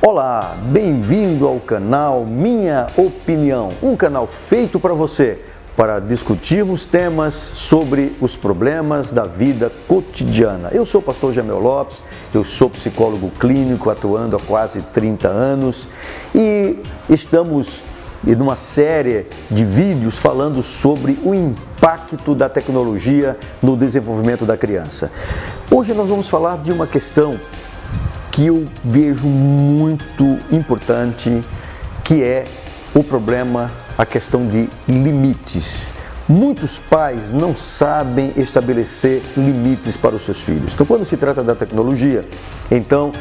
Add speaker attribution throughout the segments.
Speaker 1: Olá, bem-vindo ao canal Minha Opinião, um canal feito para você, para discutirmos temas sobre os problemas da vida cotidiana. Eu sou o pastor Jamel Lopes, eu sou psicólogo clínico atuando há quase 30 anos e estamos numa série de vídeos falando sobre o impacto da tecnologia no desenvolvimento da criança. Hoje nós vamos falar de uma questão que eu vejo muito importante, que é o problema, a questão de limites. Muitos pais não sabem estabelecer limites para os seus filhos. Então, quando se trata da tecnologia, então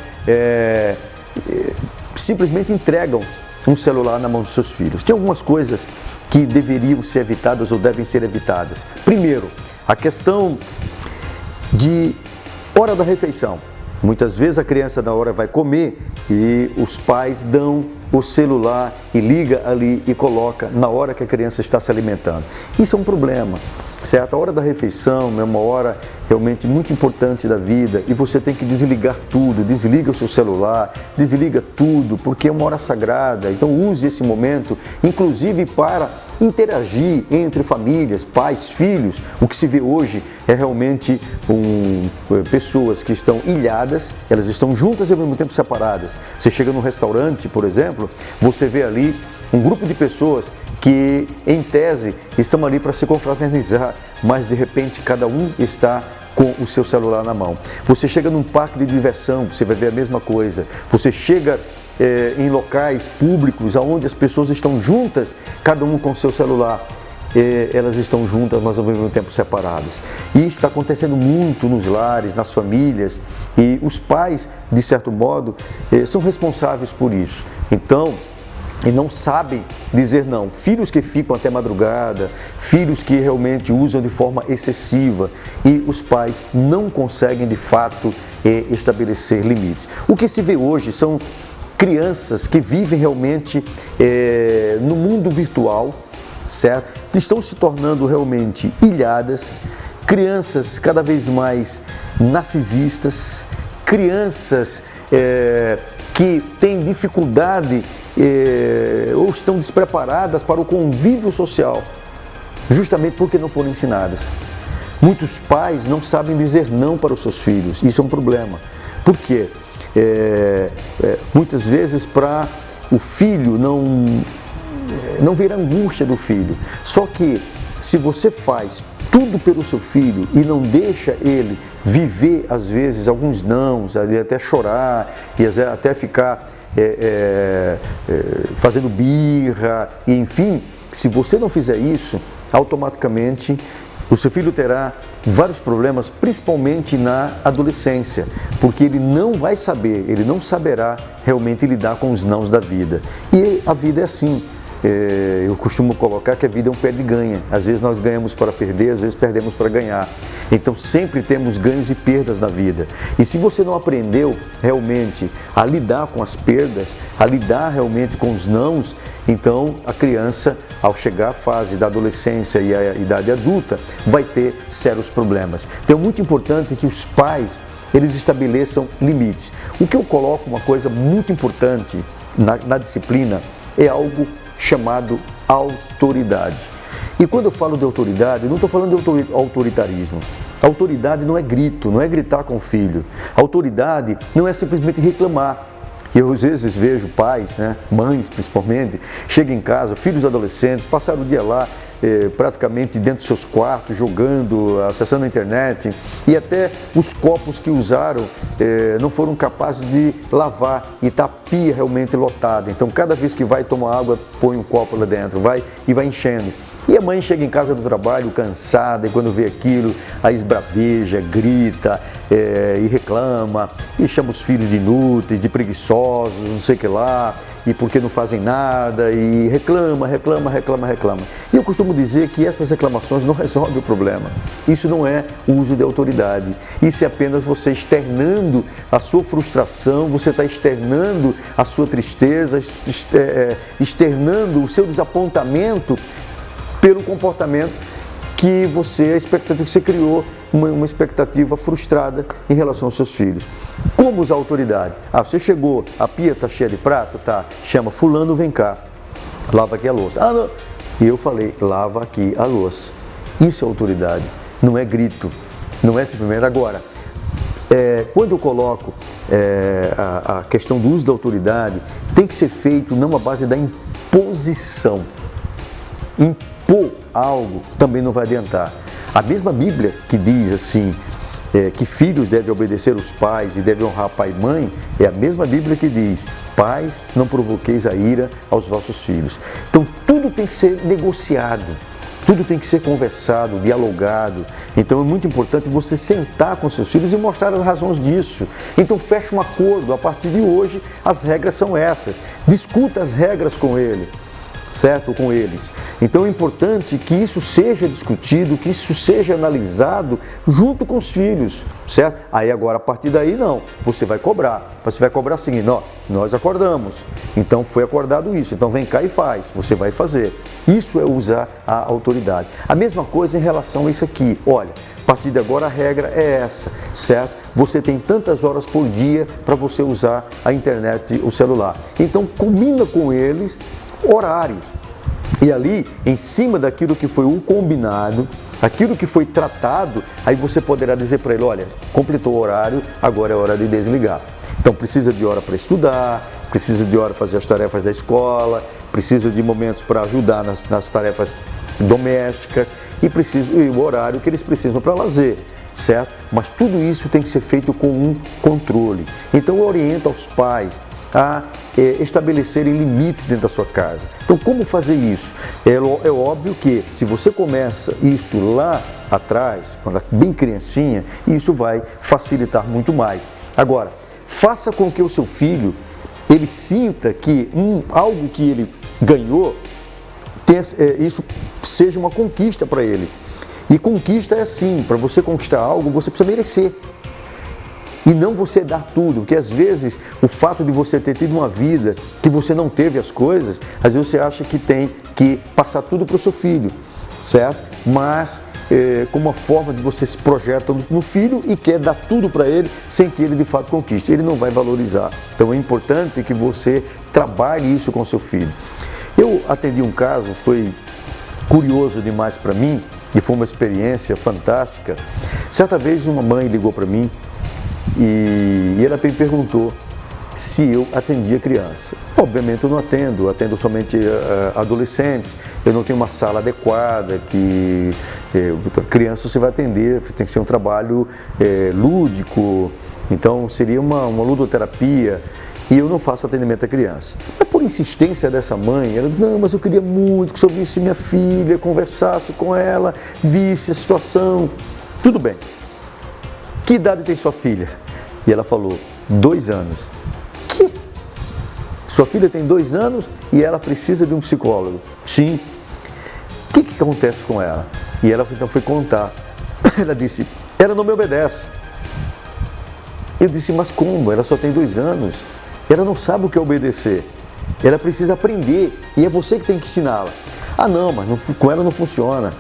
Speaker 1: simplesmente entregam um celular na mão dos seus filhos. Tem algumas coisas que deveriam ser evitadas ou devem ser evitadas. Primeiro, a questão de hora da refeição. Muitas vezes a criança na hora vai comer e os pais dão o celular e liga ali e coloca na hora que a criança está se alimentando. Isso é um problema, certo? A hora da refeição é uma hora realmente muito importante da vida e você tem que desligar tudo, desliga o seu celular, desliga tudo, porque é uma hora sagrada. Então use esse momento, inclusive para interagir entre famílias, pais, filhos. O que se vê hoje é realmente pessoas que estão ilhadas, elas estão juntas e ao mesmo tempo separadas. Você chega num restaurante, por exemplo, você vê ali um grupo de pessoas que, em tese, estão ali para se confraternizar, mas de repente cada um está com o seu celular na mão. Você chega num parque de diversão, você vai ver a mesma coisa. Você chega em locais públicos onde as pessoas estão juntas, cada um com o seu celular. Elas estão juntas, mas ao mesmo tempo separadas. E isso está acontecendo muito nos lares, nas famílias, e os pais, de certo modo, são responsáveis por isso. Então, e não sabem dizer não. Filhos que ficam até madrugada, filhos que realmente usam de forma excessiva, e os pais não conseguem de fato estabelecer limites. O que se vê hoje são crianças que vivem realmente no mundo virtual, certo? Estão se tornando realmente ilhadas, crianças cada vez mais narcisistas, crianças que têm dificuldade ou estão despreparadas para o convívio social, justamente porque não foram ensinadas. Muitos pais não sabem dizer não para os seus filhos, isso é um problema. Por quê? Muitas vezes para o filho não ver a angústia do filho. Só que se você faz tudo pelo seu filho e não deixa ele viver, às vezes, alguns nãos, até chorar e até ficar fazendo birra, e enfim, se você não fizer isso, automaticamente o seu filho terá vários problemas, principalmente na adolescência, porque ele não vai saber, ele não saberá realmente lidar com os nãos da vida. E a vida é assim. Eu costumo colocar que a vida é um perde-ganha. Às vezes nós ganhamos para perder, às vezes perdemos para ganhar. Então sempre temos ganhos e perdas na vida. E se você não aprendeu realmente a lidar com as perdas, a lidar realmente com os nãos, então a criança, ao chegar à fase da adolescência e à idade adulta, vai ter sérios problemas. Então é muito importante que os pais, eles estabeleçam limites. O que eu coloco, uma coisa muito importante na disciplina, é algo chamado autoridade. E quando eu falo de autoridade, eu não estou falando de autoritarismo. Autoridade não é grito, não é gritar com o filho. Autoridade não é simplesmente reclamar. Eu às vezes vejo pais, mães principalmente, chegam em casa, filhos adolescentes, passaram o dia lá praticamente dentro dos seus quartos, jogando, acessando a internet, e até os copos que usaram não foram capazes de lavar e está a pia realmente lotada. Então cada vez que vai tomar água, põe um copo lá dentro, vai enchendo. E a mãe chega em casa do trabalho cansada e quando vê aquilo, aí esbraveja, grita e reclama, e chama os filhos de inúteis, de preguiçosos, não sei o que lá, e porque não fazem nada, e reclama. E eu costumo dizer que essas reclamações não resolvem o problema. Isso não é uso de autoridade. Isso é apenas você externando a sua frustração, você está externando a sua tristeza, externando o seu desapontamento pelo comportamento que você, a expectativa que você criou uma expectativa frustrada em relação aos seus filhos. Como usar a autoridade? Você chegou, a pia está cheia de prato? Tá, chama fulano, vem cá, lava aqui a louça. Não. E eu falei, lava aqui a louça. Isso é autoridade, não é grito, não é simplesmente agora. Quando eu coloco a questão do uso da autoridade, tem que ser feito não à base da imposição. Impor algo também não vai adiantar. A mesma Bíblia que diz assim, que filhos devem obedecer os pais e devem honrar pai e mãe, é a mesma Bíblia que diz, pais, não provoqueis a ira aos vossos filhos. Então tudo tem que ser negociado. Tudo tem que ser conversado, dialogado. Então é muito importante você sentar com seus filhos e mostrar as razões disso. Então feche um acordo, a partir de hoje as regras são essas. Discuta as regras com ele, certo? Com eles. Então é importante que isso seja discutido, que isso seja analisado junto com os filhos, certo? Aí agora a partir daí não, você vai cobrar. Você vai cobrar o seguinte, nós acordamos, então foi acordado isso, então vem cá e faz, você vai fazer. Isso é usar a autoridade. A mesma coisa em relação a isso aqui, olha, a partir de agora a regra é essa, certo? Você tem tantas horas por dia para você usar a internet, o celular. Então combina com eles horários. E ali, em cima daquilo que foi o combinado, aquilo que foi tratado, aí você poderá dizer para ele, olha, completou o horário, agora é hora de desligar. Então precisa de hora para estudar, precisa de hora para fazer as tarefas da escola, precisa de momentos para ajudar nas tarefas domésticas e o horário que eles precisam para lazer, certo? Mas tudo isso tem que ser feito com um controle. Então orienta os pais a estabelecerem limites dentro da sua casa. Então como fazer isso? É óbvio que se você começa isso lá atrás, quando é bem criancinha, isso vai facilitar muito mais. Agora, faça com que o seu filho, ele sinta que algo que ele ganhou, isso seja uma conquista para ele. E conquista é assim, para você conquistar algo, você precisa merecer. E não você dar tudo, porque às vezes o fato de você ter tido uma vida que você não teve as coisas, às vezes você acha que tem que passar tudo para o seu filho, certo? Mas como uma forma de você se projeta no filho e quer dar tudo para ele sem que ele de fato conquiste, ele não vai valorizar. Então é importante que você trabalhe isso com seu filho. Eu atendi um caso, foi curioso demais para mim e foi uma experiência fantástica. Certa vez uma mãe ligou para mim e ela me perguntou se eu atendia criança. Obviamente eu não atendo, atendo somente adolescentes, eu não tenho uma sala adequada, que criança você vai atender, tem que ser um trabalho lúdico, então seria uma ludoterapia, e eu não faço atendimento a criança. Mas por insistência dessa mãe, ela disse, não, mas eu queria muito que o senhor visse minha filha, conversasse com ela, visse a situação. Tudo bem. Que idade tem sua filha? E ela falou, 2 anos. Que? Sua filha tem 2 anos e ela precisa de um psicólogo? Sim. O que acontece com ela? E ela então foi contar. Ela disse, ela não me obedece. Eu disse, mas como? Ela só tem 2 anos. Ela não sabe o que é obedecer. Ela precisa aprender e é você que tem que ensiná-la. Ah não, mas com ela não funciona.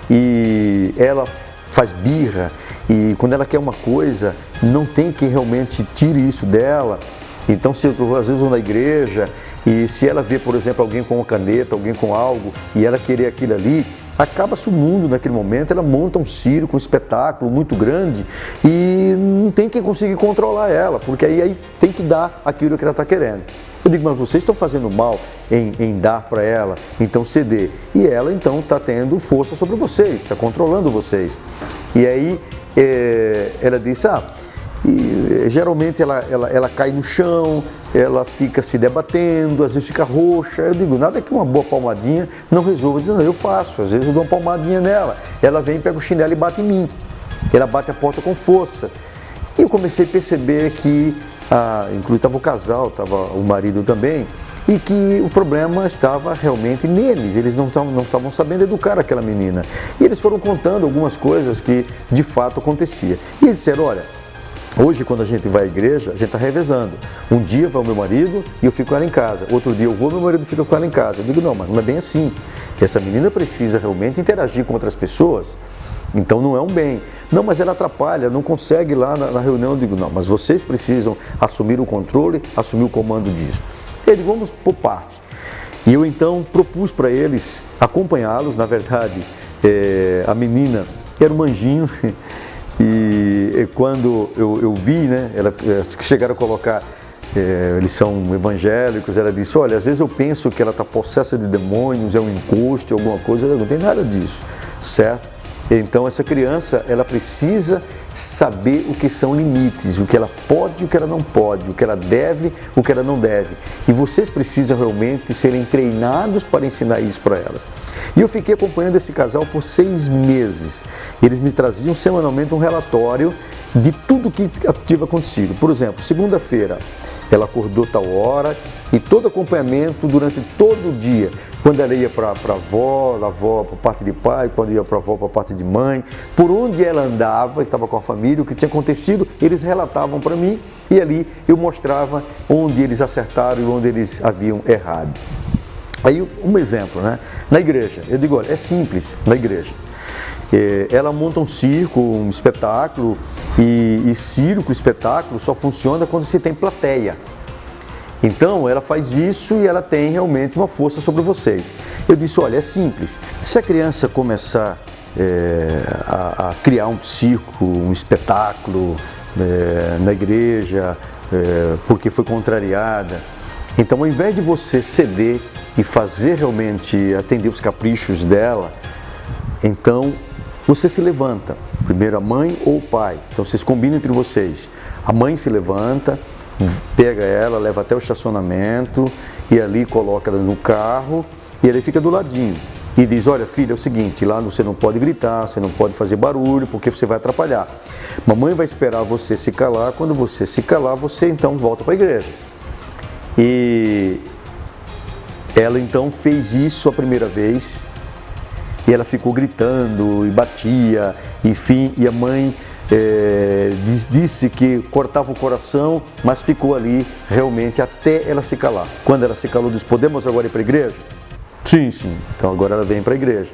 Speaker 1: E ela faz birra e quando ela quer uma coisa, não tem que realmente tire isso dela. Então se eu às vezes vou na igreja e se ela vê, por exemplo, alguém com uma caneta, alguém com algo e ela querer aquilo ali, acaba-se o mundo naquele momento, ela monta um circo, um espetáculo muito grande e não tem quem consiga controlar ela, porque aí tem que dar aquilo que ela está querendo. Eu digo, mas vocês estão fazendo mal em dar para ela, então ceder. E ela então está tendo força sobre vocês, está controlando vocês. E aí ela disse, geralmente ela cai no chão, ela fica se debatendo, às vezes fica roxa. Eu digo, nada que uma boa palmadinha não resolva. Eu digo, não, eu faço, às vezes eu dou uma palmadinha nela. Ela vem, pega o chinelo e bate em mim. Ela bate a porta com força. E eu comecei a perceber que, inclusive estava o casal, estava o marido também, e que o problema estava realmente neles, eles não estavam sabendo educar aquela menina. E eles foram contando algumas coisas que de fato acontecia. E eles disseram, olha, hoje quando a gente vai à igreja, a gente está revezando. Um dia vai o meu marido e eu fico com ela em casa. Outro dia eu vou, meu marido fica com ela em casa. Eu digo, não, mas não é bem assim. Essa menina precisa realmente interagir com outras pessoas. então não é um bem. Não, mas ela atrapalha, não consegue ir lá na reunião. Eu digo, não, mas vocês precisam assumir o controle, assumir o comando disso. Eu digo, vamos por partes. E eu então propus para eles acompanhá-los. Na verdade, a menina era um anjinho, e quando eu vi, né, elas chegaram a colocar, eles são evangélicos, ela disse, olha, às vezes eu penso que ela está possessa de demônios, é um encosto, alguma coisa, não tem nada disso, certo? Então essa criança, ela precisa saber o que são limites, o que ela pode e o que ela não pode, o que ela deve, o que ela não deve. E vocês precisam realmente serem treinados para ensinar isso para elas. E eu fiquei acompanhando esse casal por 6 meses. Eles me traziam semanalmente um relatório de tudo que tinha acontecido. Por exemplo, segunda-feira, ela acordou tal hora, e todo acompanhamento durante todo o dia. Quando ela ia para a avó para parte de pai, quando ia para a avó para parte de mãe, por onde ela andava, estava com a família, o que tinha acontecido, eles relatavam para mim, e ali eu mostrava onde eles acertaram e onde eles haviam errado. Aí um exemplo, né? Na igreja, eu digo, olha, é simples na igreja. Ela monta um circo, um espetáculo, e circo, espetáculo só funciona quando se tem plateia. Então, ela faz isso e ela tem realmente uma força sobre vocês. Eu disse, olha, é simples. Se a criança começar a criar um circo, um espetáculo na igreja, porque foi contrariada, então, ao invés de você ceder e fazer realmente atender os caprichos dela, então você se levanta. Primeiro a mãe ou o pai. Então, vocês combinam entre vocês. A mãe se levanta, pega ela, leva até o estacionamento e ali coloca ela no carro e ele fica do ladinho e diz, olha filha, é o seguinte, lá você não pode gritar, você não pode fazer barulho porque você vai atrapalhar. Mamãe vai esperar você se calar, quando você se calar, você então volta para a igreja. E ela então fez isso a primeira vez e ela ficou gritando e batia, enfim, e a mãe disse que cortava o coração, mas ficou ali realmente até ela se calar. Quando ela se calou, disse, podemos agora ir para a igreja? Sim, sim. Então agora ela vem para a igreja.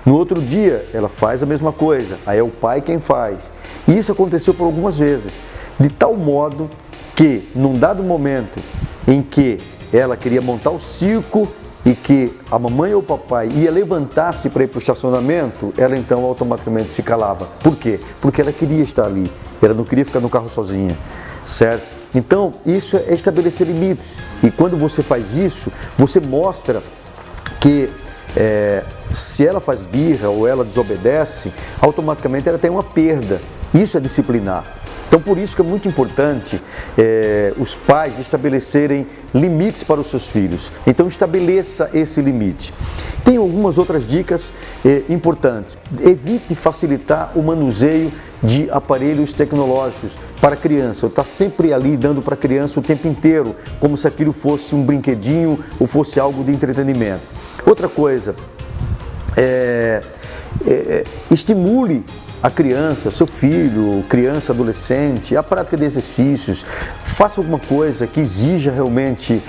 Speaker 1: No outro dia, ela faz a mesma coisa, aí é o pai quem faz. E isso aconteceu por algumas vezes, de tal modo que, num dado momento em que ela queria montar o circo, e que a mamãe ou o papai ia levantar-se para ir para o estacionamento, ela então automaticamente se calava. Por quê? Porque ela queria estar ali, ela não queria ficar no carro sozinha, certo? Então, isso é estabelecer limites, e quando você faz isso, você mostra que se ela faz birra ou ela desobedece, automaticamente ela tem uma perda. Isso é disciplinar. Então, por isso que é muito importante os pais estabelecerem limites para os seus filhos. Então, estabeleça esse limite. Tem algumas outras dicas importantes. Evite facilitar o manuseio de aparelhos tecnológicos para a criança. Está sempre ali dando para a criança o tempo inteiro, como se aquilo fosse um brinquedinho ou fosse algo de entretenimento. Outra coisa, estimule a criança, seu filho, criança, adolescente, a prática de exercícios. Faça alguma coisa que exija realmente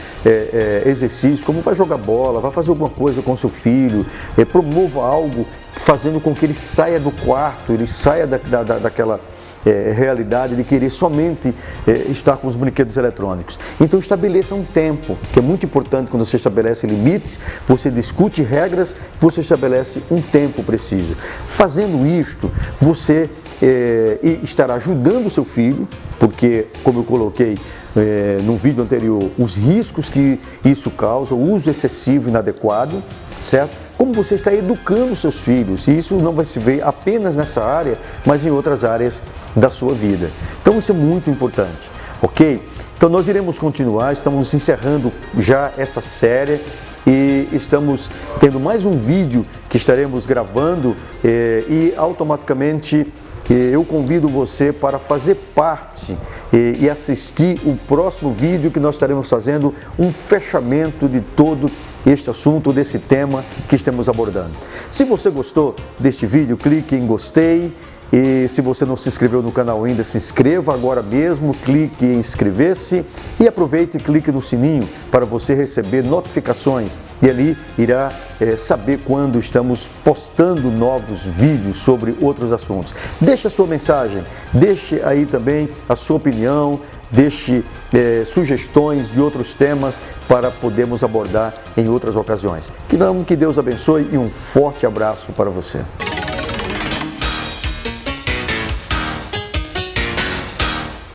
Speaker 1: exercício, como vai jogar bola, vai fazer alguma coisa com seu filho, promova algo fazendo com que ele saia do quarto, ele saia daquela realidade de querer somente estar com os brinquedos eletrônicos. Então estabeleça um tempo, que é muito importante quando você estabelece limites, você discute regras, você estabelece um tempo preciso. Fazendo isto, você estará ajudando o seu filho, porque, como eu coloquei no vídeo anterior, os riscos que isso causa, o uso excessivo e inadequado, certo? Como você está educando seus filhos, e isso não vai se ver apenas nessa área, mas em outras áreas da sua vida. Então isso é muito importante, ok? Então nós iremos continuar, estamos encerrando já essa série e estamos tendo mais um vídeo que estaremos gravando e automaticamente eu convido você para fazer parte e assistir o próximo vídeo que nós estaremos fazendo um fechamento de todo este assunto, desse tema que estamos abordando. Se você gostou deste vídeo, clique em gostei E se você não se inscreveu no canal ainda, se inscreva agora mesmo, clique em inscrever-se e aproveite e clique no sininho para você receber notificações e ali irá saber quando estamos postando novos vídeos sobre outros assuntos. Deixe a sua mensagem, deixe aí também a sua opinião, deixe sugestões de outros temas para podermos abordar em outras ocasiões. Que Deus abençoe e um forte abraço para você.